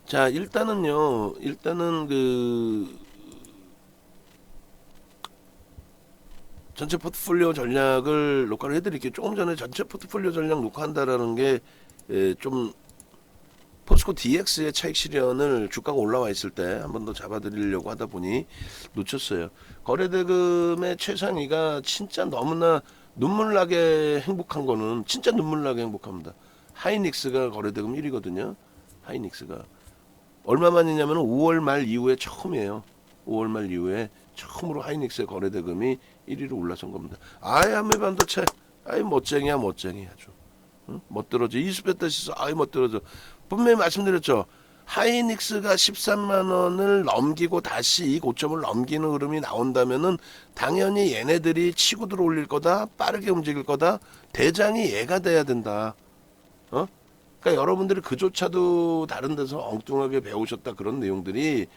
자, 일단은 전체 포트폴리오 전략을 녹화를 해드릴게요. 조금 전에 전체 포트폴리오 전략 녹화한다라는 게 좀 포스코 DX의 차익 실현을 주가가 올라와 있을 때 한 번 더 잡아드리려고 하다 보니 놓쳤어요. 거래대금의 최상위가 진짜 너무나 눈물나게 행복한 거는 진짜 눈물나게 행복합니다. 하이닉스가 거래대금 1위거든요. 하이닉스가 얼마 만이냐면 5월 말 이후에 처음이에요. 5월 말 이후에 처음으로 하이닉스의 거래대금이 1위로 올라선 겁니다. 아이 한미반도체 아이 멋쟁이야 아주. 응? 멋들어져. 이수베타시스 아이 멋들어져. 분명히 말씀드렸죠. 하이닉스가 13만 원을 넘기고 다시 이 고점을 넘기는 흐름이 나온다면은 당연히 얘네들이 치고 들어올릴 거다. 빠르게 움직일 거다. 대장이 얘가 돼야 된다. 어? 그러니까 여러분들이 그조차도 다른 데서 엉뚱하게 배우셨다 그런 내용들이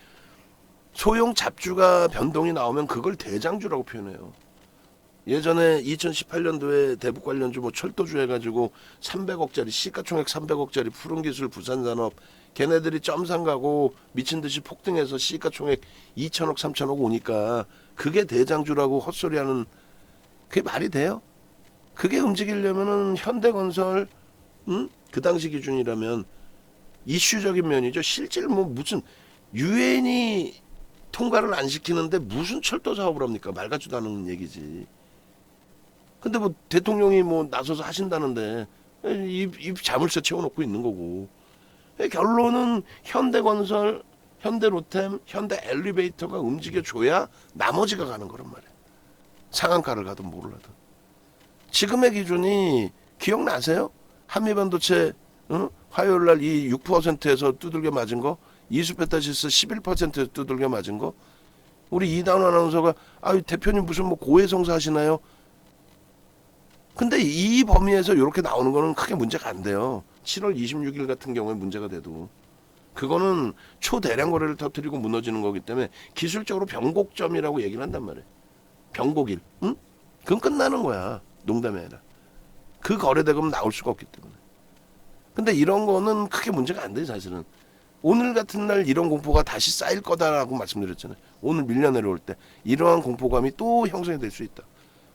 소형 잡주가 변동이 나오면 그걸 대장주라고 표현해요. 예전에 2018년도에 대북 관련주 뭐 철도주 해가지고 300억짜리 시가총액 300억짜리 푸른기술 부산산업 걔네들이 점상 가고 미친듯이 폭등해서 시가총액 2천억 3천억 오니까 그게 대장주라고 헛소리하는 그게 말이 돼요? 그게 움직이려면은 현대건설 그 당시 기준이라면 이슈적인 면이죠. 실제로 뭐 무슨 유엔이 통과를 안 시키는데 무슨 철도 사업을 합니까? 말 같지도 않은 얘기지. 근데 뭐 대통령이 뭐 나서서 하신다는데 입 자물쇠 채워놓고 있는 거고. 결론은 현대건설, 현대로템, 현대엘리베이터가 움직여줘야 나머지가 가는 거란 말이야. 상한가를 가든 뭐를 하든. 지금의 기준이 기억나세요? 한미반도체 화요일날 이 6%에서 두들겨 맞은 거, 이수페타시스 11%에서 두들겨 맞은 거. 우리 이다운 아나운서가 대표님 무슨 뭐 고해성사 하시나요? 근데 이 범위에서 이렇게 나오는 거는 크게 문제가 안 돼요. 7월 26일 같은 경우에 문제가 돼도 그거는 초대량 거래를 터뜨리고 무너지는 거기 때문에 기술적으로 변곡점이라고 얘기를 한단 말이에요. 변곡일. 응? 그건 끝나는 거야. 농담이 아니라. 그 거래대금 나올 수가 없기 때문에. 근데 이런 거는 크게 문제가 안 돼, 사실은. 오늘 같은 날 이런 공포가 다시 쌓일 거다라고 말씀드렸잖아요. 오늘 밀려 내려올 때 이러한 공포감이 또 형성이 될 수 있다.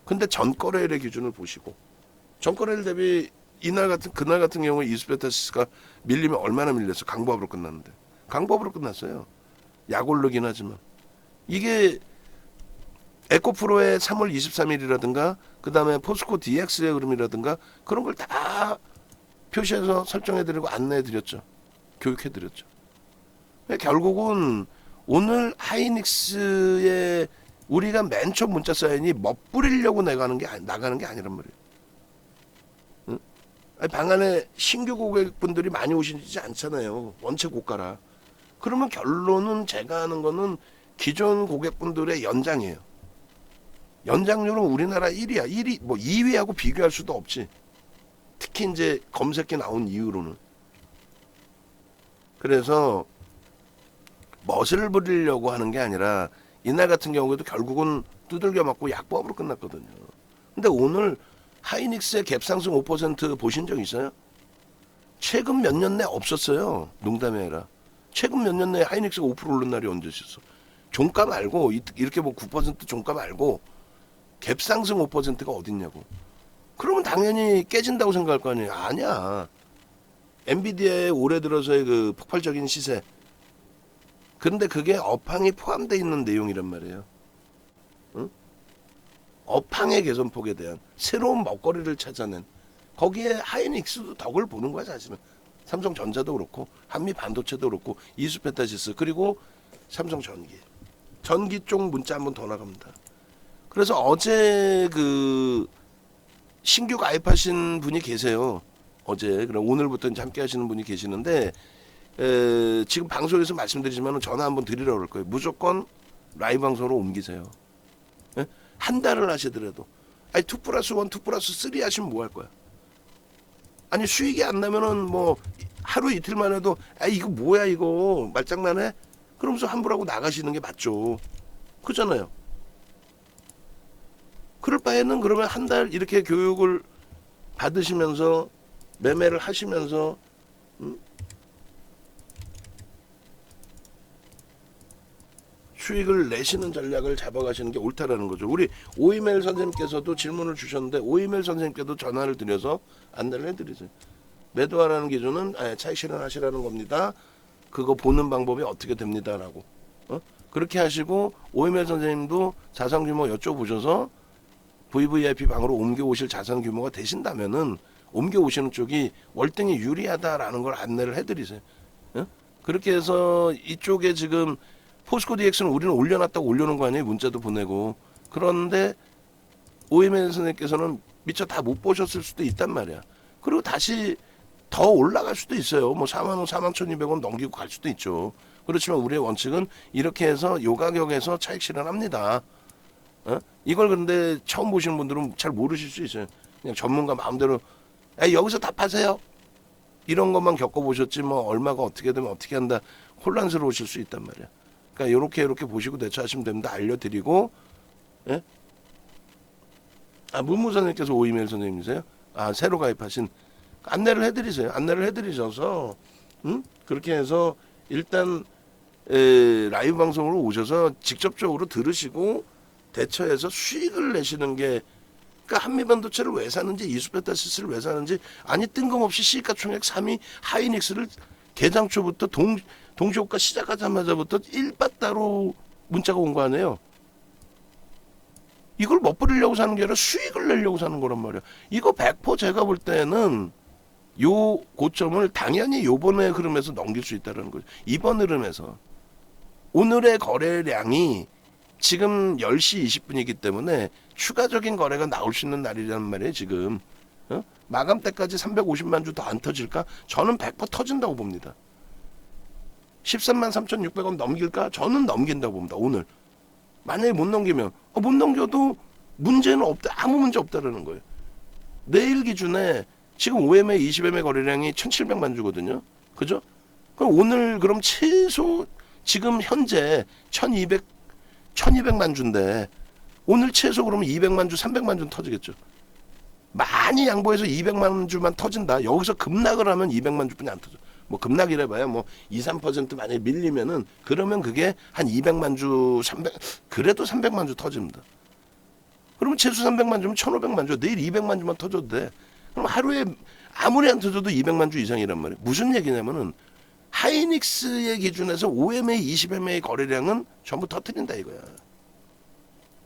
근데 전거래일의 기준을 보시고 전거래일 대비 그날 같은 경우에 이수베타시스가 밀리면 얼마나 밀렸어? 강보합으로 끝났는데. 강보합으로 끝났어요. 약 오르긴 하지만. 이게 에코프로의 3월 23일이라든가 그 다음에 포스코 DX의 흐름이라든가 그런 걸 다 표시해서 설정해드리고 안내해드렸죠. 교육해드렸죠. 결국은 오늘 하이닉스의 우리가 맨 처음 문자 사연이 멋부리려고 나가는 게 아니란 말이에요. 응? 방 안에 신규 고객분들이 많이 오시지 않잖아요. 원체 고가라. 그러면 결론은 제가 하는 거는 기존 고객분들의 연장이에요. 연장률은 우리나라 1위야. 1위, 뭐 2위하고 비교할 수도 없지. 특히 이제 검색기 나온 이후로는. 그래서 멋을 부리려고 하는 게 아니라 이날 같은 경우에도 결국은 두들겨 맞고 약보합으로 끝났거든요. 근데 오늘 하이닉스의 갭상승 5% 보신 적 있어요? 최근 몇 년 내 없었어요. 농담이 아니라. 최근 몇 년 내에 하이닉스가 5% 오른 날이 언제 있었어? 종가 말고 이렇게 뭐 9% 종가 말고 갭상승 5%가 어딨냐고. 그러면 당연히 깨진다고 생각할 거 아니에요. 아니야. 엔비디아의 올해 들어서의 그 폭발적인 시세. 그런데 그게 업황이 포함되어 있는 내용이란 말이에요. 응? 업황의 개선폭에 대한 새로운 먹거리를 찾아낸 거기에 하이닉스도 덕을 보는 거야 사실은. 삼성전자도 그렇고 한미반도체도 그렇고 이수페타시스 그리고 삼성전기 쪽 문자 한번 더 나갑니다. 그래서 어제 그 신규 가입하신 분이 계세요. 어제 그럼 오늘부터 이제 함께 하시는 분이 계시는데 지금 방송에서 말씀드리지만 전화 한번 드리라고 그럴 거예요. 무조건 라이브 방송으로 옮기세요. 예? 한 달을 하시더라도. 아니 2+1, 2+3 하시면 뭐 할 거야? 아니 수익이 안 나면은 뭐 하루 이틀만 해도 이거 뭐야 이거 말장난해? 그러면서 환불하고 나가시는 게 맞죠. 그잖아요. 그럴 바에는 그러면 한 달 이렇게 교육을 받으시면서 매매를 하시면서 수익을 내시는 전략을 잡아가시는 게 옳다라는 거죠. 우리 오이멜 선생님께서도 질문을 주셨는데 오이멜 선생님께도 전화를 드려서 안내를 해드리세요. 매도하라는 기준은 차익 실현하시라는 겁니다. 그거 보는 방법이 어떻게 됩니다라고. 그렇게 하시고 오이멜 선생님도 자산 규모 여쭤보셔서 VVIP 방으로 옮겨오실 자산 규모가 되신다면은 옮겨오시는 쪽이 월등히 유리하다라는 걸 안내를 해드리세요. 그렇게 해서 이쪽에 지금 포스코 DX는 우리는 올려놨다고 올려놓은 거 아니에요? 문자도 보내고. 그런데 오이멜 선생님께서는 미처 다 못 보셨을 수도 있단 말이야. 그리고 다시 더 올라갈 수도 있어요. 뭐 4만 원, 4만 1,200원 넘기고 갈 수도 있죠. 그렇지만 우리의 원칙은 이렇게 해서 요 가격에서 차익 실현합니다. 이걸 그런데 처음 보시는 분들은 잘 모르실 수 있어요. 그냥 전문가 마음대로 여기서 다 파세요. 이런 것만 겪어보셨지 뭐 얼마가 어떻게 되면 어떻게 한다 혼란스러우실 수 있단 말이야. 그러니까 이렇게 보시고 대처하시면 됩니다. 알려드리고. 예? 문무 선생님께서 오이멜 선생님이세요? 새로 가입하신 안내를 해드리세요. 안내를 해드리셔서 그렇게 해서 일단 라이브 방송으로 오셔서 직접적으로 들으시고 대처해서 수익을 내시는 게 그러니까 한미반도체를 왜 사는지 이수베타시스를 왜 사는지 아니 뜬금없이 시가총액 3위 하이닉스를 개장 초부터 동시효과 시작하자마자부터 일바따로 문자가 온 거 아니에요. 이걸 멋부리려고 사는 게 아니라 수익을 내려고 사는 거란 말이야. 이거 100% 제가 볼 때는 요 고점을 당연히 요번에 흐름에서 넘길 수 있다는 거죠. 이번 흐름에서. 오늘의 거래량이 지금 10시 20분이기 때문에 추가적인 거래가 나올 수 있는 날이란 말이에요. 지금 마감 때까지 350만 주 더 안 터질까? 저는 100% 터진다고 봅니다. 13만 3,600원 넘길까? 저는 넘긴다고 봅니다. 오늘. 만약에 못 넘기면 못 넘겨도 문제는 없다. 아무 문제 없다라는 거예요. 내일 기준에 지금 5MA, 20MA 거래량이 1,700만 주거든요. 그죠? 그럼 오늘 그럼 최소 지금 현재 1,200만 주인데 오늘 최소 그러면 200만 주, 300만 주는 터지겠죠. 많이 양보해서 200만 주만 터진다. 여기서 급락을 하면 200만 주뿐이 안 터져. 뭐 급락이래봐야 뭐 2, 3% 만약에 밀리면은 그러면 그게 한 200만 주, 300 그래도 300만 주 터집니다. 그러면 최소 300만 주면 1,500만 주. 내일 200만 주만 터져도 돼. 그럼 하루에 아무리 안 터져도 200만 주 이상이란 말이에요. 무슨 얘기냐면은 하이닉스의 기준에서 5MA, 20MA 거래량은 전부 터뜨린다 이거야.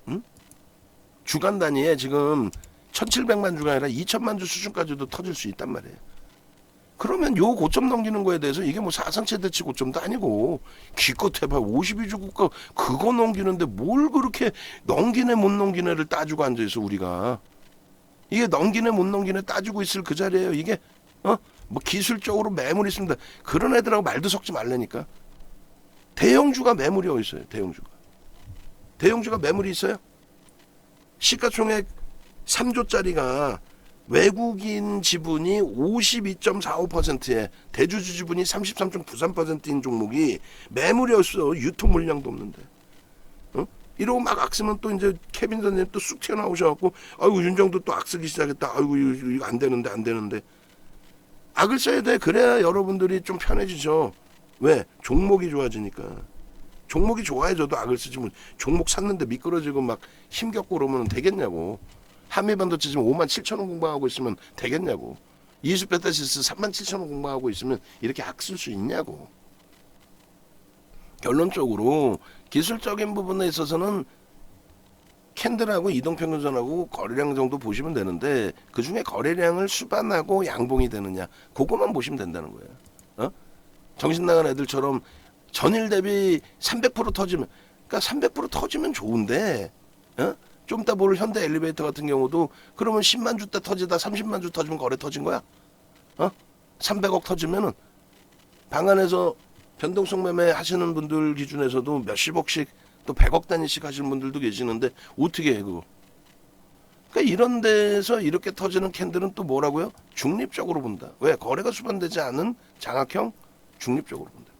응? 주간 단위에 지금 1,700만 주가 아니라 2,000만 주 수준까지도 터질 수 있단 말이에요. 그러면 요 고점 넘기는 거에 대해서 이게 뭐 사상 최대치 고점도 아니고 기껏 해봐 52주 국가 그거 넘기는데 뭘 그렇게 넘기네 못 넘기네를 따지고 앉아있어 우리가. 이게 넘기네 못 넘기네 따지고 있을 그 자리에요. 이게 뭐 기술적으로 매물이 있습니다. 그런 애들하고 말도 섞지 말라니까. 대형주가 매물이 어디 있어요? 대형주가 매물이 있어요? 시가총액 3조짜리가 외국인 지분이 52.45%에 대주주 지분이 33.93%인 종목이 매물이 없어. 유통 물량도 없는데. 이러고 막 악쓰면 또 이제 케빈 선생님 또 쑥 튀어나오셔갖고 아이고 윤정도 또 악쓰기 시작했다. 아이고 이거 안 되는데. 악을 써야 돼. 그래야 여러분들이 좀 편해지죠. 왜? 종목이 좋아지니까. 종목이 좋아해져도 악을 쓰지 뭐 종목 샀는데 미끄러지고 막 힘겹고 그러면 되겠냐고. 한미반도체 지금 57,000원 공방하고 있으면 되겠냐고. 이수베타시스 37,000원 공방하고 있으면 이렇게 악 쓸 수 있냐고. 결론적으로 기술적인 부분에 있어서는 캔들하고 이동평균선하고 거래량 정도 보시면 되는데 그중에 거래량을 수반하고 양봉이 되느냐 그것만 보시면 된다는 거예요. 정신 나간 애들처럼 전일 대비 300% 터지면 그러니까 300% 터지면 좋은데 좀 이따 볼 현대 엘리베이터 같은 경우도 그러면 10만 주 때 터지다 30만 주 터지면 거래 터진 거야? 300억 터지면은 방 안에서 변동성 매매 하시는 분들 기준에서도 몇십억씩 또 100억 단위씩 하시는 분들도 계시는데 어떻게 해 그거? 그러니까 이런 데서 이렇게 터지는 캔들은 또 뭐라고요? 중립적으로 본다. 왜? 거래가 수반되지 않은 장악형 중립적으로 본다.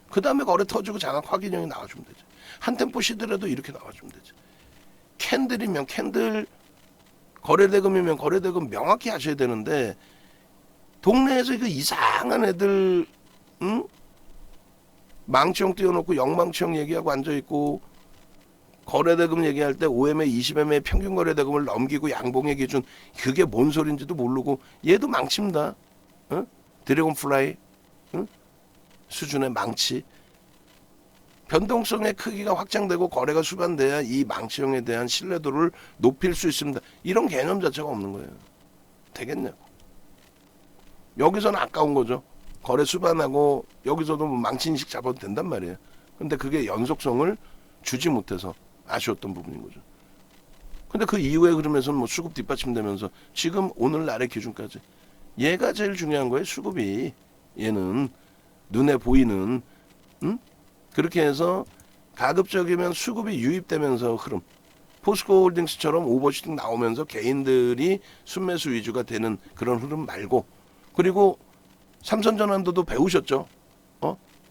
그 다음에 거래 터지고 장악 확인형이 나와주면 되지. 한 템포 쉬더라도 이렇게 나와주면 되지. 캔들이면 캔들, 거래대금이면 거래대금 명확히 하셔야 되는데 동네에서 그 이상한 애들 망치형 띄워놓고 영망치형 얘기하고 앉아있고, 거래대금 얘기할 때 5MA, 20MA 평균 거래대금을 넘기고 양봉의 기준, 그게 뭔 소린지도 모르고, 얘도 망치입니다. 어? 드래곤플라이 수준의 망치. 변동성의 크기가 확장되고 거래가 수반돼야 이 망치형에 대한 신뢰도를 높일 수 있습니다. 이런 개념 자체가 없는 거예요. 되겠냐고. 여기서는 아까운 거죠. 거래 수반하고 여기서도 뭐 망치 인식 잡아도 된단 말이에요. 근데 그게 연속성을 주지 못해서 아쉬웠던 부분인 거죠. 근데 그 이후에 그러면서는 뭐 수급 뒷받침되면서 지금 오늘날의 기준까지 얘가 제일 중요한 거예요. 수급이. 얘는 눈에 보이는 그렇게 해서 가급적이면 수급이 유입되면서 흐름, 포스코홀딩스처럼 오버슈팅 나오면서 개인들이 순매수 위주가 되는 그런 흐름 말고, 그리고 삼선전환도도 배우셨죠?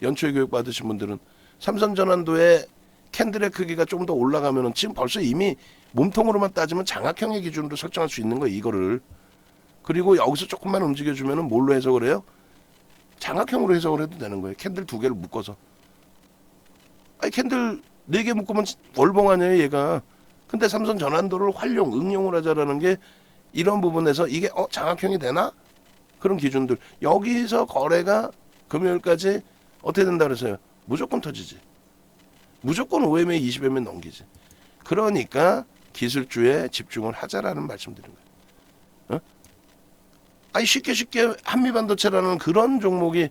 연초에 교육 받으신 분들은 삼선전환도의 캔들의 크기가 좀 더 올라가면은 지금 벌써 이미 몸통으로만 따지면 장악형의 기준으로 설정할 수 있는 거예요, 이거를. 그리고 여기서 조금만 움직여주면은 뭘로 해석을 해요? 장악형으로 해석을 해도 되는 거예요. 캔들 2개를 묶어서. 아니 캔들 4개 묶으면 월봉 아니에요 얘가. 근데 삼선 전환도를 활용, 응용을 하자라는 게 이런 부분에서 이게 장악형이 되나? 그런 기준들. 여기서 거래가 금요일까지 어떻게 된다 그래서요? 무조건 터지지. 무조건 5MA, 20MA 넘기지. 그러니까 기술주에 집중을 하자라는 말씀드린 거예요. 아니 쉽게 한미반도체라는 그런 종목이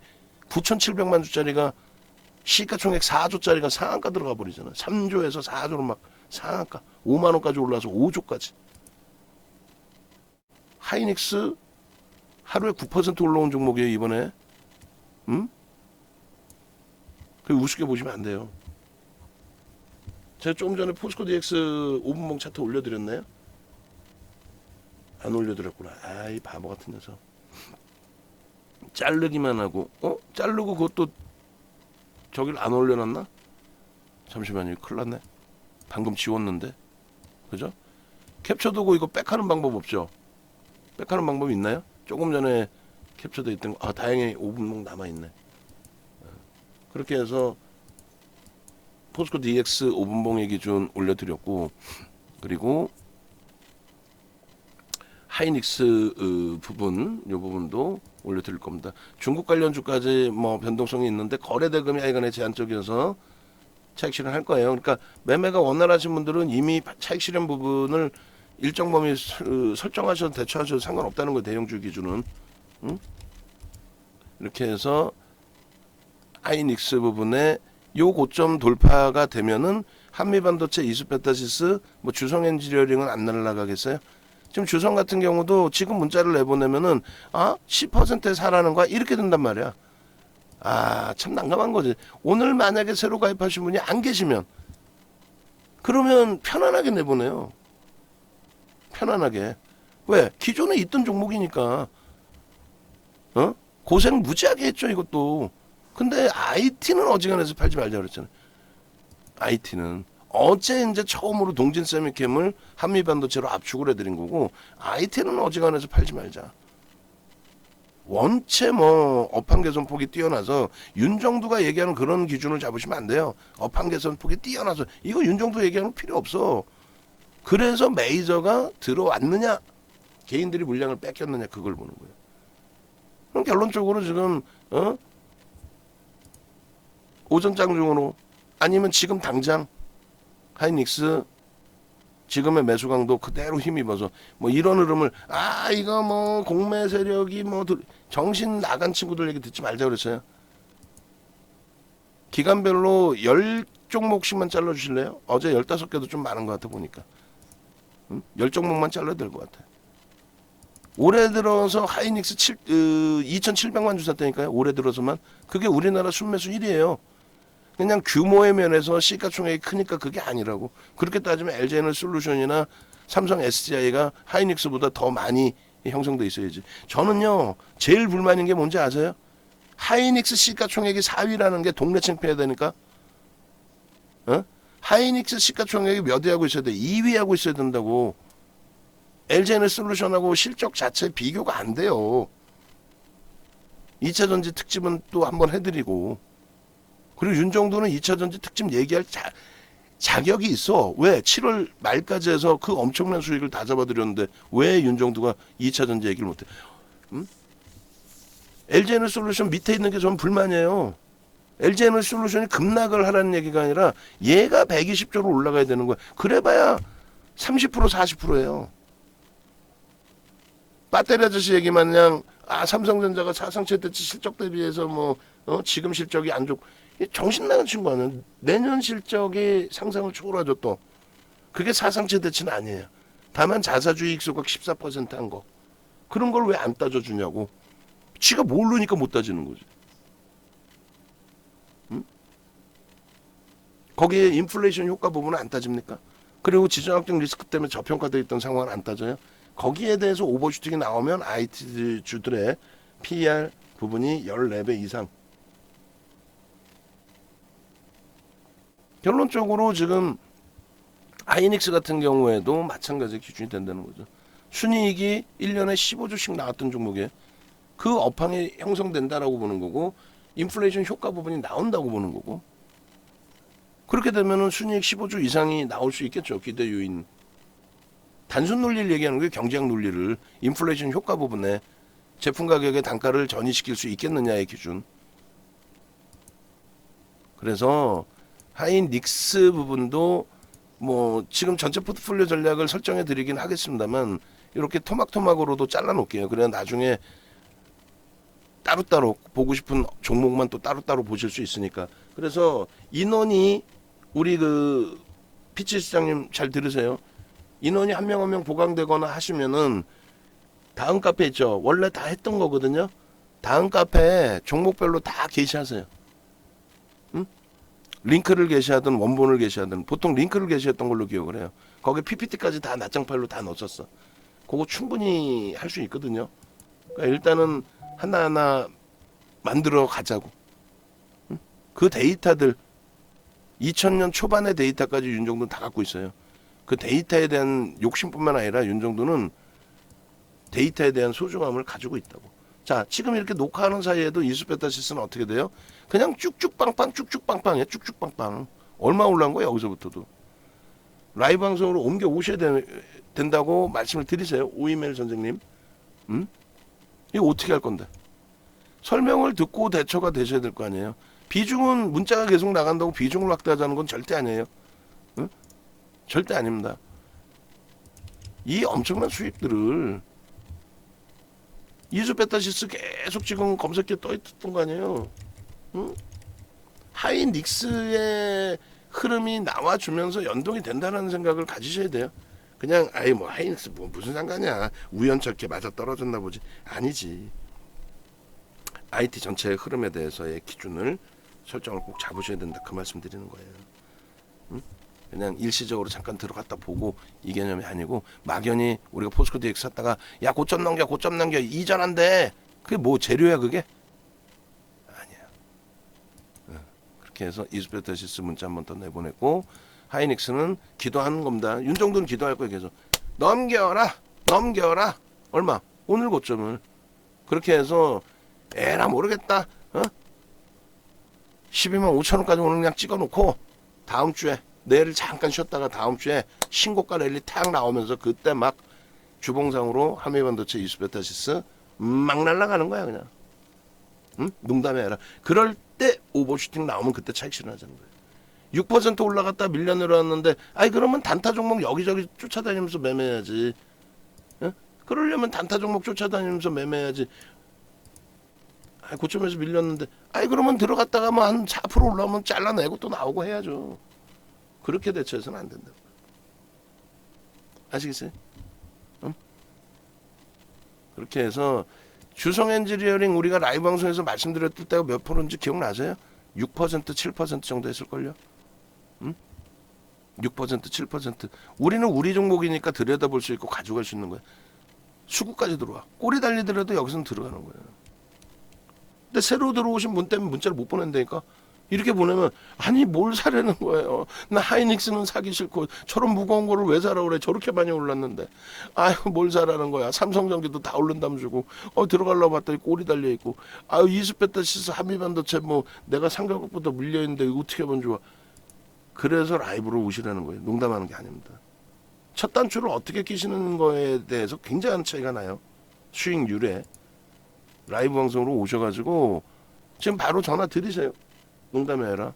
9,700만 주짜리가 시가총액 4조짜리가 상한가 들어가 버리잖아. 3조에서 4조로 막 상한가 5만 원까지 올라서 5조까지. 하이닉스 하루에 9% 올라온 종목이에요 이번에. 그 우습게 보시면 안 돼요. 제가 조금 전에 포스코 DX 5분봉 차트 올려드렸나요? 안 올려드렸구나. 아이 바보 같은 녀석. 자르기만 하고 자르고 그것도 저길 안 올려놨나? 잠시만요. 큰일 났네. 방금 지웠는데. 그죠? 캡처되고 이거 백하는 방법 없죠? 백하는 방법 있나요? 조금 전에 캡처돼 있던 거. 다행히 5분봉 남아있네. 그렇게 해서 포스코 DX 5분봉의 기준 올려드렸고, 그리고 하이닉스 부분, 이 부분도 올려드릴 겁니다. 중국 관련주까지 뭐 변동성이 있는데 거래대금이 하여간에 제한적이어서 차익 실현할 거예요. 그러니까 매매가 원활하신 분들은 이미 차익 실현 부분을 일정 범위 설정하셔도 대처하셔도 상관없다는 거예요. 대형주 기준은. 이렇게 해서 하이닉스 부분에 요 고점 돌파가 되면은 한미반도체 이수페타시스 뭐 주성 엔지니어링은 안 날아가겠어요? 지금 주성 같은 경우도 지금 문자를 내보내면은 10%에 사라는 거야 이렇게 된단 말이야. 참 난감한 거지. 오늘 만약에 새로 가입하신 분이 안 계시면 그러면 편안하게 내보내요. 편안하게. 왜? 기존에 있던 종목이니까. 고생 무지하게 했죠 이것도. 근데 IT는 어지간해서 팔지 말자 그랬잖아요. IT는 어제 이제 처음으로 동진 세미캠을 한미반도체로 압축을 해드린 거고, IT는 어지간해서 팔지 말자. 원체 뭐 업황 개선폭이 뛰어나서 윤정두가 얘기하는 그런 기준을 잡으시면 안 돼요. 업황 개선폭이 뛰어나서 이거 윤정두 얘기하는 필요 없어. 그래서 메이저가 들어왔느냐, 개인들이 물량을 뺏겼느냐, 그걸 보는 거예요. 그럼 결론적으로 지금 오전 장중으로 아니면 지금 당장 하이닉스 지금의 매수 강도 그대로 힘입어서 뭐 이런 흐름을 이거 뭐 공매 세력이 뭐 정신 나간 친구들 얘기 듣지 말자 그랬어요. 기간별로 10종목씩만 잘라주실래요? 어제 15개도 좀 많은 것 같아 보니까. 10종목만 잘라도 될 것 같아. 올해 들어서 하이닉스 2,700만 주 샀다니까요. 올해 들어서만. 그게 우리나라 순매수 1위예요. 그냥 규모의 면에서 시가총액이 크니까 그게 아니라고. 그렇게 따지면 LG에너솔루션이나 삼성 SDI가 하이닉스보다 더 많이 형성돼 있어야지. 저는요 제일 불만인 게 뭔지 아세요? 하이닉스 시가총액이 4위라는 게 동네 창피해야 되니까. 하이닉스 시가총액이 몇 위 하고 있어야 돼? 2위 하고 있어야 된다고. LG에너솔루션하고 실적 자체 비교가 안 돼요. 2차전지 특집은 또 한번 해드리고. 그리고 윤정도는 2차전지 특집 얘기할 자격이 있어. 왜? 7월 말까지 해서 그 엄청난 수익을 다 잡아들였는데 왜 윤정도가 2차전지 얘기를 못해? LG에너솔루션 밑에 있는 게 전 불만이에요. LG에너솔루션이 급락을 하라는 얘기가 아니라 얘가 120조로 올라가야 되는 거야. 그래봐야 30% 40%예요. 배터리 아저씨 얘기 마냥 삼성전자가 사상 최대치 실적 대비해서 지금 실적이 안 좋고 정신 나간 친구 아니야. 내년 실적이 상상을 초월하죠 또. 그게 사상 최대치는 아니에요. 다만 자사주의 익소각 14%한 거. 그런 걸 왜 안 따져주냐고. 지가 모르니까 못 따지는 거지. 응? 거기에 인플레이션 효과 부분은 안 따집니까? 그리고 지정학적 리스크 때문에 저평가되어 있던 상황은 안 따져요? 거기에 대해서 오버슈팅이 나오면 IT 주들의 PER 부분이 14배 이상. 결론적으로 지금 아이닉스 같은 경우에도 마찬가지 기준이 된다는 거죠. 순이익이 1년에 15조씩 나왔던 종목에 그 업황이 형성된다라고 보는 거고 인플레이션 효과 부분이 나온다고 보는 거고 그렇게 되면은 순이익 15조 이상이 나올 수 있겠죠. 기대 요인. 단순 논리를 얘기하는 게 경제학 논리를 인플레이션 효과 부분에 제품 가격의 단가를 전이시킬 수 있겠느냐의 기준. 그래서 하이닉스 부분도 지금 전체 포트폴리오 전략을 설정해 드리긴 하겠습니다만 이렇게 토막토막으로도 잘라 놓을게요. 그래야 나중에 따로따로 보고 싶은 종목만 또 따로따로 보실 수 있으니까. 그래서 인원이 우리 피치 시장님 잘 들으세요. 인원이 한 명 한 명 보강되거나 하시면은 다음 카페 있죠. 원래 다 했던 거거든요. 다음 카페에 종목별로 다 게시하세요. 응? 링크를 게시하든 원본을 게시하든 보통 링크를 게시했던 걸로 기억을 해요. 거기 PPT까지 다 낱장 파일로 다 넣었었어. 그거 충분히 할 수 있거든요. 그러니까 일단은 하나하나 만들어 가자고. 응? 그 데이터들 2000년 초반의 데이터까지 윤정도는 다 갖고 있어요. 그 데이터에 대한 욕심뿐만 아니라 윤정도는 데이터에 대한 소중함을 가지고 있다고. 자, 지금 이렇게 녹화하는 사이에도 이수베타시스는 어떻게 돼요? 그냥 쭉쭉빵빵 쭉쭉빵빵해. 쭉쭉빵빵. 얼마 올라온 거야 여기서부터도. 라이브 방송으로 옮겨 오셔야 된다고 말씀을 드리세요. 오이멜 선생님. 이거 어떻게 할 건데? 설명을 듣고 대처가 되셔야 될 거 아니에요. 비중은 문자가 계속 나간다고 비중을 확대하자는 건 절대 아니에요. 응? 절대 아닙니다. 이 엄청난 수익들을 이수베타시스 계속 지금 검색기에 떠있던 거 아니에요. 응? 하이닉스의 흐름이 나와주면서 연동이 된다는 생각을 가지셔야 돼요. 그냥 하이닉스 무슨 상관이야. 우연찮게 맞아 떨어졌나 보지. 아니지. IT 전체의 흐름에 대해서의 기준을 설정을 꼭 잡으셔야 된다. 그 말씀 드리는 거예요. 응? 그냥 일시적으로 잠깐 들어갔다 보고 이 개념이 아니고 막연히 우리가 포스코 DX 샀다가 야 고점 넘겨 이전한데 그게 뭐 재료야 그게? 아니야. 그렇게 해서 이수베타시스 문자 한 번 더 내보냈고 하이닉스는 기도하는 겁니다. 윤정도는 기도할 거예요. 계속 넘겨라 얼마? 오늘 고점을 그렇게 해서 에라 모르겠다. 12만 5천 원까지 오늘 그냥 찍어놓고 다음 주에 내일 잠깐 쉬었다가 다음 주에 신고가 랠리 탁 나오면서 그때 막 주봉상으로 한미반도체 이수베타시스 막 날아가는 거야 그냥. 응? 농담이 아니라 그럴 때 오버슈팅 나오면 그때 차익 실현하자는 거예요. 6% 올라갔다 밀려 내려왔는데 그러면 단타 종목 여기저기 쫓아다니면서 매매해야지. 응? 그러려면 단타 종목 쫓아다니면서 매매해야지. 고점에서 밀렸는데 그러면 들어갔다가 한 4% 올라오면 잘라내고 또 나오고 해야죠. 그렇게 대처해서는 안 된다. 아시겠어요? 응? 그렇게 해서 주성 엔지니어링 우리가 라이브 방송에서 말씀드렸을 때가 몇 프로인지 기억나세요? 6% 7% 정도 했을걸요? 응? 6% 7%. 우리는 우리 종목이니까 들여다볼 수 있고 가져갈 수 있는 거야. 수급까지 들어와. 꼬리 달리더라도 여기서는 들어가는 거예요. 근데 새로 들어오신 분 때문에 문자를 못 보낸다니까. 이렇게 보내면 아니 뭘 사려는 거예요. 나 하이닉스는 사기 싫고 저런 무거운 거를 왜 사라 그래. 저렇게 많이 올랐는데. 아유 뭘 사라는 거야. 삼성전기도 다 오른다면서고 들어가려고 봤더니 꼴이 달려있고 아유 이스페타시스 한미반도체 뭐 내가 상가국보다 물려있는데 이거 어떻게 하면 좋아. 그래서 라이브로 오시라는 거예요. 농담하는 게 아닙니다. 첫 단추를 어떻게 끼시는 거에 대해서 굉장한 차이가 나요. 수익률에. 라이브 방송으로 오셔가지고 지금 바로 전화 드리세요. 농담이 아니라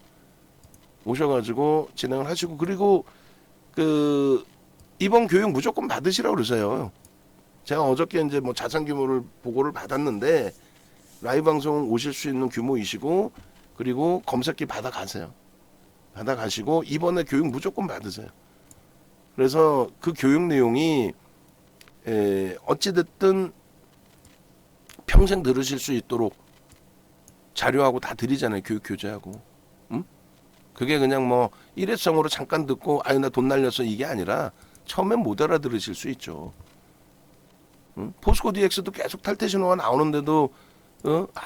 오셔가지고 진행을 하시고 그리고 그 이번 교육 무조건 받으시라고 그러세요. 제가 어저께 이제 뭐 자산 규모를 보고를 받았는데 라이브 방송 오실 수 있는 규모이시고 그리고 검색기 받아가세요. 받아가시고 이번에 교육 무조건 받으세요. 그래서 그 교육 내용이 어찌됐든 평생 들으실 수 있도록 자료하고 다 드리잖아요. 교육 교재하고. 응? 그게 그냥 뭐 일회성으로 잠깐 듣고 아유 나 돈 날렸어 이게 아니라 처음엔 못 알아들으실 수 있죠. 응? 포스코 DX도 계속 탈퇴 신호가 나오는데도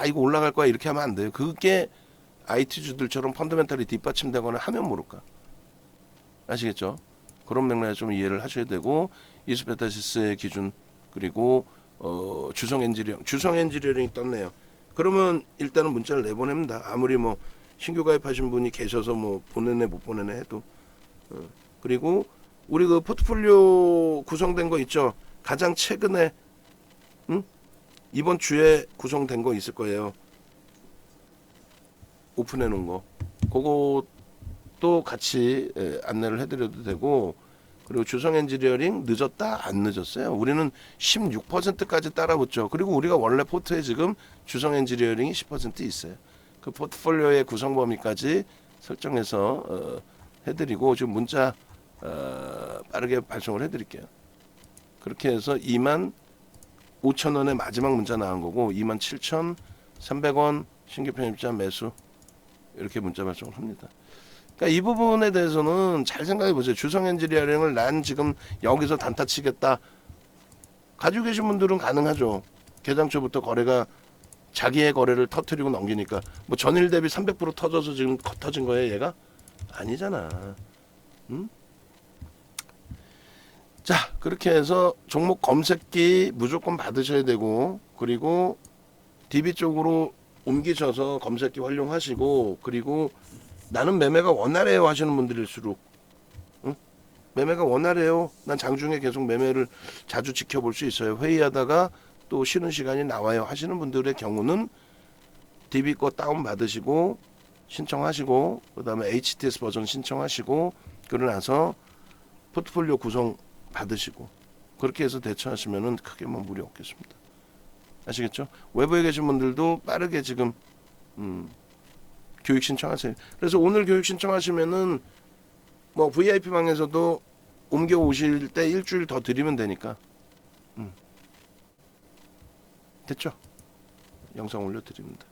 이거 올라갈 거야 이렇게 하면 안 돼요. 그게 IT주들처럼 펀더멘탈이 뒷받침되거나 하면 모를까. 아시겠죠? 그런 맥락에 좀 이해를 하셔야 되고 이스페타시스의 기준 그리고 주성 엔지니어링이 떴네요. 그러면 일단은 문자를 내보냅니다. 아무리 뭐 신규 가입하신 분이 계셔서 뭐 보내네 못 보내네 해도 그리고 우리 그 포트폴리오 구성된 거 있죠. 가장 최근에 이번 주에 구성된 거 있을 거예요. 오픈해 놓은 거 그것도 같이 안내를 해드려도 되고 그리고 주성 엔지니어링 늦었다 안 늦었어요. 우리는 16%까지 따라붙죠. 그리고 우리가 원래 포트에 지금 주성 엔지니어링이 10% 있어요. 그 포트폴리오의 구성 범위까지 설정해서 해드리고 지금 문자 빠르게 발송을 해드릴게요. 그렇게 해서 25,000원의 마지막 문자 나온 거고 27,300원 신규 편입자 매수 이렇게 문자 발송을 합니다. 그러니까 이 부분에 대해서는 잘 생각해 보세요. 주성 엔지니어링을 난 지금 여기서 단타 치겠다. 가지고 계신 분들은 가능하죠. 개장초부터 거래가 자기의 거래를 터트리고 넘기니까 뭐 전일 대비 300% 터져서 지금 터진 거예요, 얘가? 아니잖아. 응? 자, 그렇게 해서 종목 검색기 무조건 받으셔야 되고 그리고 DB 쪽으로 옮기셔서 검색기 활용하시고 그리고 나는 매매가 원활해요 하시는 분들일수록 매매가 원활해요. 난 장중에 계속 매매를 자주 지켜볼 수 있어요. 회의하다가 또 쉬는 시간이 나와요 하시는 분들의 경우는 DB 거 다운 받으시고 신청하시고 그 다음에 HTS 버전 신청하시고 그러고 나서 포트폴리오 구성 받으시고 그렇게 해서 대처하시면은 크게 뭐 무리 없겠습니다. 아시겠죠? 외부에 계신 분들도 빠르게 지금 교육 신청하세요. 그래서 오늘 교육 신청하시면은 뭐 VIP 방에서도 옮겨 오실 때 일주일 더 드리면 되니까 됐죠? 영상 올려드립니다.